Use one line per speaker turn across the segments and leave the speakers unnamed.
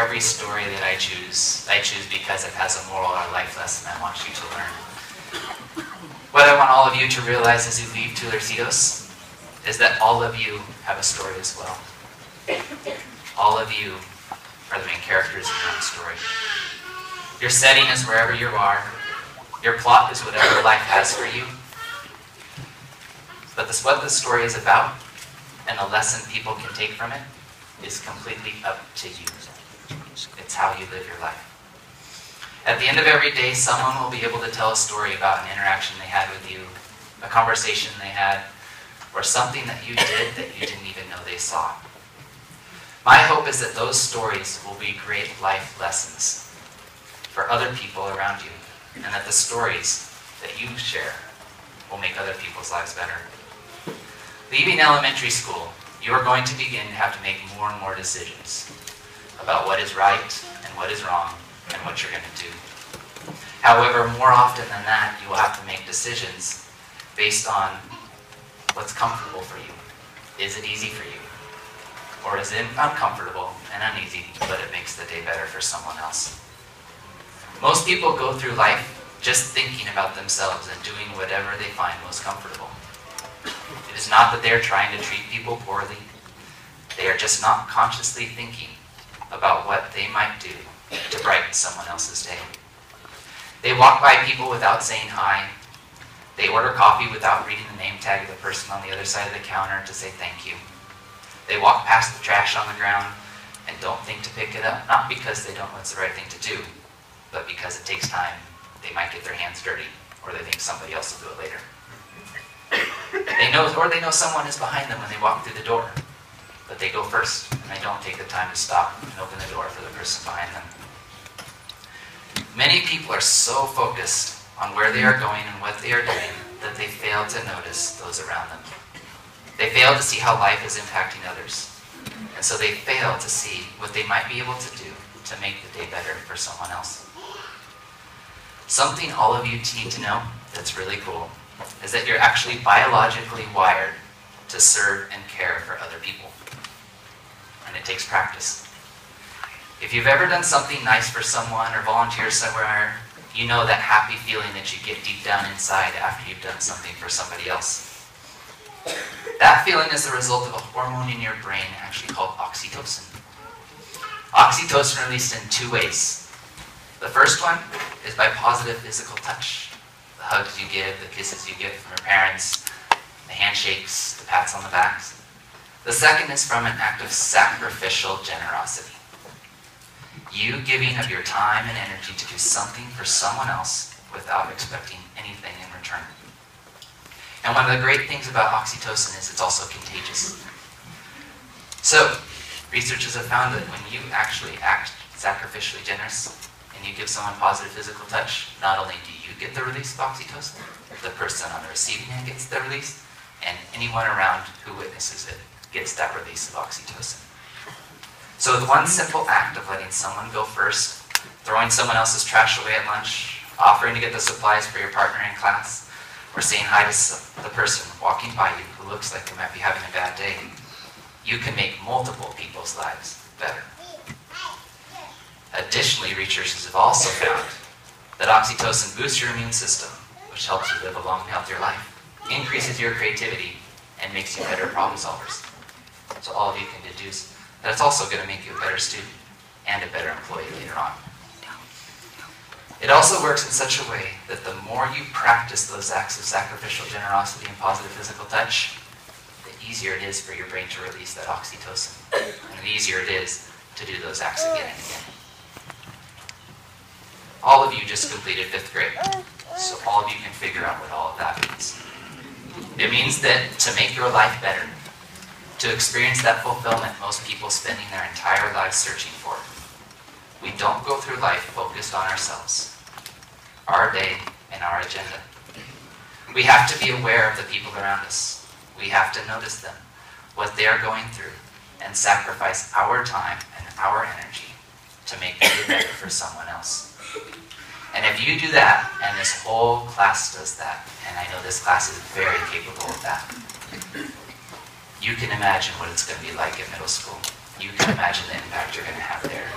every story that I choose because it has a moral or life lesson I want you to learn. What I want all of you to realize as you leave Tularcitos is that all of you have a story as well. All of you are the main characters in your own story. Your setting is wherever you are. Your plot is whatever life has for you. But what the story is about and the lesson people can take from it is completely up to you. It's how you live your life. At the end of every day, someone will be able to tell a story about an interaction they had with you, a conversation they had, or something that you did that you didn't even know they saw. My hope is that those stories will be great life lessons for other people around you, and that the stories that you share will make other people's lives better. Leaving elementary school, you are going to begin to have to make more and more decisions about what is right and what is wrong and what you're going to do. However, more often than that, you will have to make decisions based on what's comfortable for you. Is it easy for you? Or is it uncomfortable and uneasy, but it makes the day better for someone else? Most people go through life just thinking about themselves and doing whatever they find most comfortable. It is not that they are trying to treat people poorly. They are just not consciously thinking about what they might do to brighten someone else's day. They walk by people without saying hi. They order coffee without reading the name tag of the person on the other side of the counter to say thank you. They walk past the trash on the ground and don't think to pick it up, not because they don't know it's the right thing to do, but because it takes time. They might get their hands dirty, or they think somebody else will do it later. They know someone is behind them when they walk through the door, but they go first, and they don't take the time to stop and open the door for the person behind them. Many people are so focused on where they are going and what they are doing that they fail to notice those around them. They fail to see how life is impacting others, and so they fail to see what they might be able to do to make the day better for someone else. Something all of you need to know that's really cool is that you're actually biologically wired to serve and care for other people. And it takes practice. If you've ever done something nice for someone or volunteered somewhere, you know that happy feeling that you get deep down inside after you've done something for somebody else. That feeling is the result of a hormone in your brain actually called oxytocin. Oxytocin released in two ways. The first one is by positive physical touch. The hugs you give, the kisses you get from your parents, the handshakes, the pats on the backs. The second is from an act of sacrificial generosity. You giving of your time and energy to do something for someone else without expecting anything in return. And one of the great things about oxytocin is it's also contagious. So, researchers have found that when you actually act sacrificially generous and you give someone positive physical touch, not only do you get the release of oxytocin, the person on the receiving end gets the release, and anyone around who witnesses it gets that release of oxytocin. So with one simple act of letting someone go first, throwing someone else's trash away at lunch, offering to get the supplies for your partner in class, or saying hi to the person walking by you who looks like they might be having a bad day, you can make multiple people's lives better. Additionally, researchers have also found that oxytocin boosts your immune system, which helps you live a long, healthier life, increases your creativity, and makes you better problem solvers. So all of you can deduce that it's also going to make you a better student and a better employee later on. It also works in such a way that the more you practice those acts of sacrificial generosity and positive physical touch, the easier it is for your brain to release that oxytocin, and the easier it is to do those acts again and again. All of you just completed 5th grade, so all of you can figure out what all of that means. It means that to make your life better, to experience that fulfillment most people spending their entire lives searching for, we don't go through life focused on ourselves, our day, and our agenda. We have to be aware of the people around us. We have to notice them, what they are going through, and sacrifice our time and our energy to make the day better for someone else. And if you do that, and this whole class does that, and I know this class is very capable of that, you can imagine what it's going to be like in middle school you can imagine the impact you're going to have there.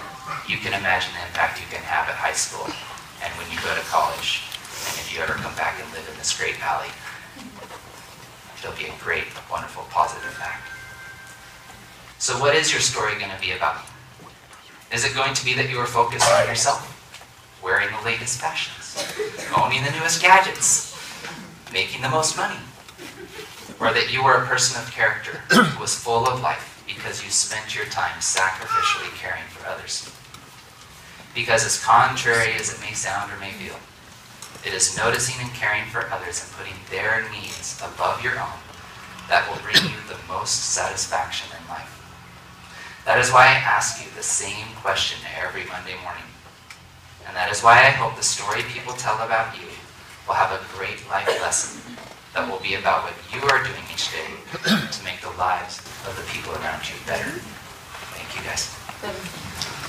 You can imagine the impact you can have at high school and when you go to college. And if you ever come back and live in this great valley, it'll be a great, wonderful, positive impact. So what is your story going to be about? Is it going to be that you are focused on yourself, wearing the latest fashions, owning the newest gadgets, making the most money? Or that you are a person of character who was full of life because you spent your time sacrificially caring for others? Because as contrary as it may sound or may feel, it is noticing and caring for others and putting their needs above your own that will bring you the most satisfaction in life. That is why I ask you the same question every Monday morning. And that is why I hope the story people tell about you will have a great life lesson that will be about what you are doing each day to make the lives of the people around you better. Thank you, guys.